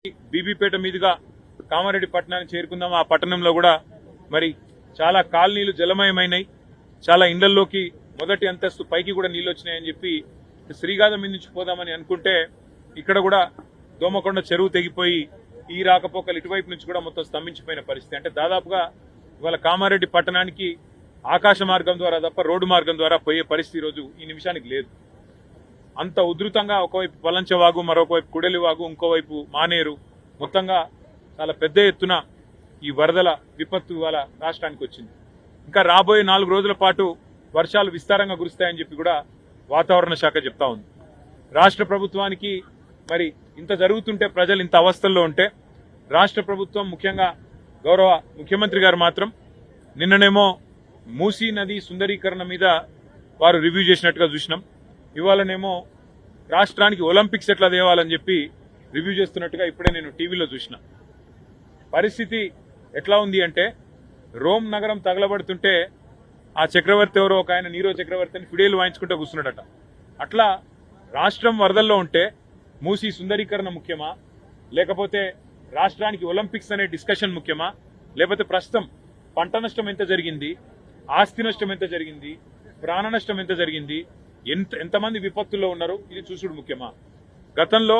బీబీపేట మీదుగా కామారెడ్డి పట్టణానికి చేరుకుందాం. ఆ పట్టణంలో కూడా మరి చాలా కాలనీలు జలమయమైనాయి. చాలా ఇండ్లలోకి మొదటి అంతస్తు పైకి కూడా నీళ్లు వచ్చినాయని చెప్పి శ్రీగాధ మీద నుంచి పోదామని అనుకుంటే ఇక్కడ కూడా దోమకొండ చెరువు తెగిపోయి ఈ రాకపోకలు ఇటువైపు నుంచి కూడా మొత్తం స్తంభించిపోయిన పరిస్థితి. అంటే దాదాపుగా ఇవాళ కామారెడ్డి పట్టణానికి ఆకాశ మార్గం ద్వారా తప్ప రోడ్డు మార్గం ద్వారా పోయే పరిస్థితి ఈరోజు ఈ నిమిషానికి లేదు. అంత ఉధృతంగా ఒకవైపు పలంచవాగు, మరొకవైపు కుడలివాగు, ఇంకోవైపు మానేరు, మొత్తంగా చాలా పెద్ద ఎత్తున ఈ వరదల విపత్తు ఇవాళ రాష్ట్రానికి వచ్చింది. ఇంకా రాబోయే 4 రోజుల పాటు వర్షాలు విస్తారంగా కురుస్తాయని చెప్పి కూడా వాతావరణ శాఖ చెప్తా ఉంది. రాష్ట్ర ప్రభుత్వానికి మరి ఇంత జరుగుతుంటే, ప్రజలు ఇంత అవస్థల్లో ఉంటే, రాష్ట్ర ప్రభుత్వం ముఖ్యంగా గౌరవ ముఖ్యమంత్రి గారు మాత్రం నిన్ననేమో మూసీ నది సుందరీకరణ మీద వారు రివ్యూ చేసినట్టుగా చూసినాం. ఇవాళనేమో రాష్ట్రానికి ఒలింపిక్స్ ఎట్లా తేవాలని చెప్పి రివ్యూ చేస్తున్నట్టుగా ఇప్పుడే నేను టీవీలో చూసిన. పరిస్థితి ఎట్లా ఉంది అంటే, రోమ్ నగరం తగలబడుతుంటే ఆ చక్రవర్తి ఎవరో ఒక ఆయన నీరో చక్రవర్తిని ఫిడేలు వాయించుకుంటూ కూర్చున్నాడట. అట్లా రాష్ట్రం వరదల్లో ఉంటే మూసీ సుందరీకరణ ముఖ్యమా, లేకపోతే రాష్ట్రానికి ఒలింపిక్స్ అనే డిస్కషన్ ముఖ్యమా, లేకపోతే ప్రస్తుతం పంట నష్టం ఎంత జరిగింది, ఆస్తి నష్టం ఎంత జరిగింది, ప్రాణ నష్టం ఎంత జరిగింది, ఎంతమంది విపత్తుల్లో ఉన్నారు ఇది చూసుడు ముఖ్యమా? గతంలో